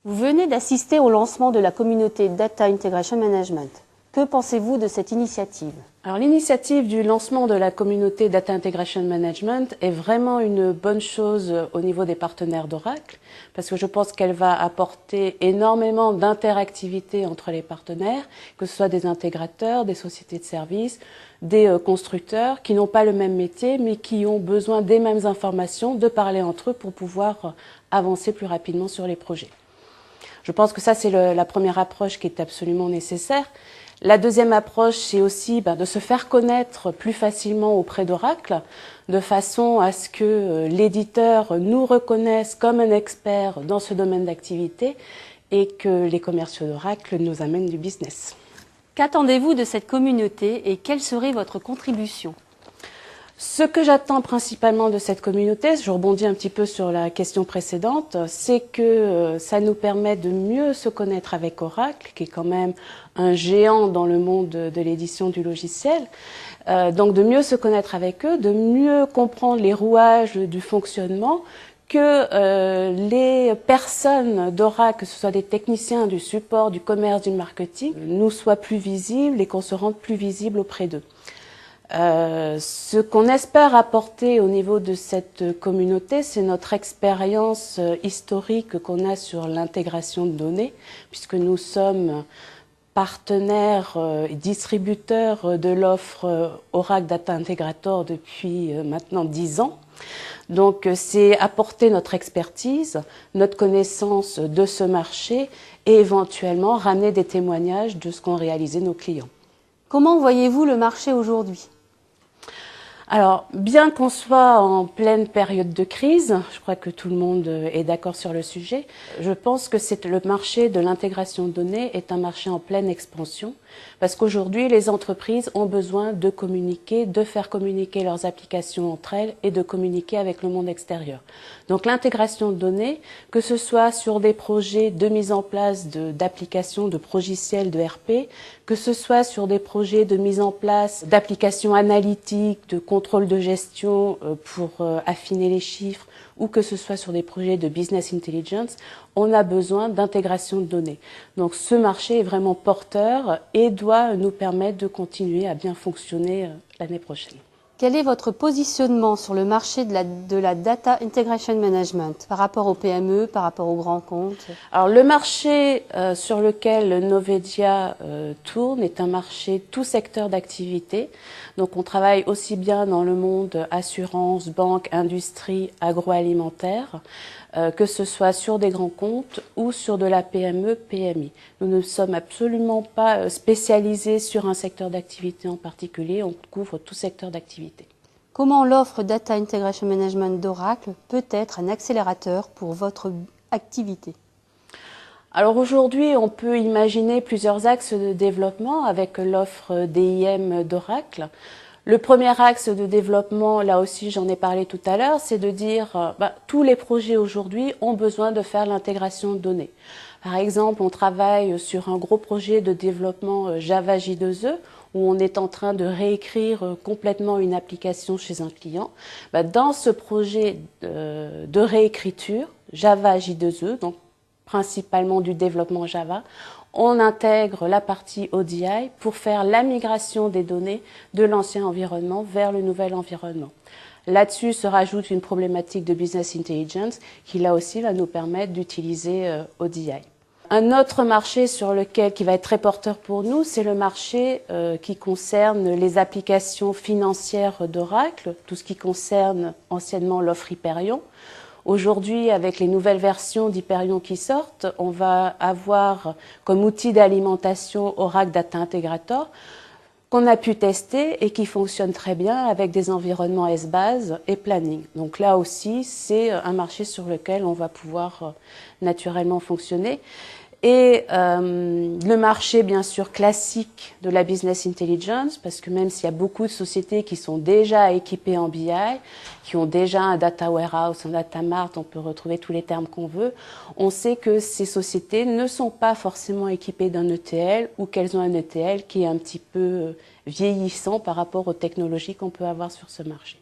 Vous venez d'assister au lancement de la communauté Data Integration Management. Que pensez-vous de cette initiative? Alors l'initiative du lancement de la communauté Data Integration Management est vraiment une bonne chose au niveau des partenaires d'Oracle parce que je pense qu'elle va apporter énormément d'interactivité entre les partenaires, que ce soit des intégrateurs, des sociétés de services, des constructeurs qui n'ont pas le même métier mais qui ont besoin des mêmes informations, de parler entre eux pour pouvoir avancer plus rapidement sur les projets. Je pense que ça c'est la première approche qui est absolument nécessaire. La deuxième approche, c'est aussi de se faire connaître plus facilement auprès d'Oracle, de façon à ce que l'éditeur nous reconnaisse comme un expert dans ce domaine d'activité et que les commerciaux d'Oracle nous amènent du business. Qu'attendez-vous de cette communauté et quelle serait votre contribution? Ce que j'attends principalement de cette communauté, je rebondis un petit peu sur la question précédente, c'est que ça nous permet de mieux se connaître avec Oracle, qui est quand même un géant dans le monde de l'édition du logiciel. Donc de mieux se connaître avec eux, de mieux comprendre les rouages du fonctionnement, que les personnes d'Oracle, que ce soit des techniciens du support, du commerce, du marketing, nous soient plus visibles et qu'on se rende plus visible auprès d'eux. Ce qu'on espère apporter au niveau de cette communauté, c'est notre expérience historique qu'on a sur l'intégration de données, puisque nous sommes partenaires et distributeurs de l'offre Oracle Data Integrator depuis maintenant 10 ans. Donc c'est apporter notre expertise, notre connaissance de ce marché et éventuellement ramener des témoignages de ce qu'ont réalisé nos clients. Comment voyez-vous le marché aujourd'hui? Alors, bien qu'on soit en pleine période de crise, je crois que tout le monde est d'accord sur le sujet, je pense que le marché de l'intégration de données est un marché en pleine expansion parce qu'aujourd'hui, les entreprises ont besoin de communiquer, de faire communiquer leurs applications entre elles et de communiquer avec le monde extérieur. Donc l'intégration de données, que ce soit sur des projets de mise en place d'applications, de progiciels, de RP, que ce soit sur des projets de mise en place d'applications analytiques, de contrôle de gestion pour affiner les chiffres, ou que ce soit sur des projets de business intelligence, on a besoin d'intégration de données. Donc ce marché est vraiment porteur et doit nous permettre de continuer à bien fonctionner l'année prochaine. Quel est votre positionnement sur le marché de la Data Integration Management par rapport aux PME, par rapport aux grands comptes? Alors le marché sur lequel Novedia tourne est un marché tout secteur d'activité. Donc on travaille aussi bien dans le monde assurance, banque, industrie, agroalimentaire, que ce soit sur des grands comptes ou sur de la PME, PMI. Nous ne sommes absolument pas spécialisés sur un secteur d'activité en particulier, on couvre tout secteur d'activité. Comment l'offre Data Integration Management d'Oracle peut être un accélérateur pour votre activité? Alors aujourd'hui, on peut imaginer plusieurs axes de développement avec l'offre DIM d'Oracle. Le premier axe de développement, là aussi j'en ai parlé tout à l'heure, c'est de dire tous les projets aujourd'hui ont besoin de faire l'intégration de données. Par exemple, on travaille sur un gros projet de développement Java J2E où on est en train de réécrire complètement une application chez un client. Dans ce projet de réécriture Java J2E, donc principalement du développement Java, on intègre la partie ODI pour faire la migration des données de l'ancien environnement vers le nouvel environnement. Là-dessus se rajoute une problématique de business intelligence qui là aussi va nous permettre d'utiliser ODI. Un autre marché qui va être très porteur pour nous, c'est le marché qui concerne les applications financières d'Oracle, tout ce qui concerne anciennement l'offre Hyperion. Aujourd'hui, avec les nouvelles versions d'Hyperion qui sortent, on va avoir comme outil d'alimentation Oracle Data Integrator qu'on a pu tester et qui fonctionne très bien avec des environnements SBase et Planning. Donc là aussi, c'est un marché sur lequel on va pouvoir naturellement fonctionner. Et le marché, bien sûr, classique de la business intelligence, parce que même s'il y a beaucoup de sociétés qui sont déjà équipées en BI, qui ont déjà un data warehouse, un data mart, on peut retrouver tous les termes qu'on veut, on sait que ces sociétés ne sont pas forcément équipées d'un ETL ou qu'elles ont un ETL qui est un petit peu vieillissant par rapport aux technologies qu'on peut avoir sur ce marché.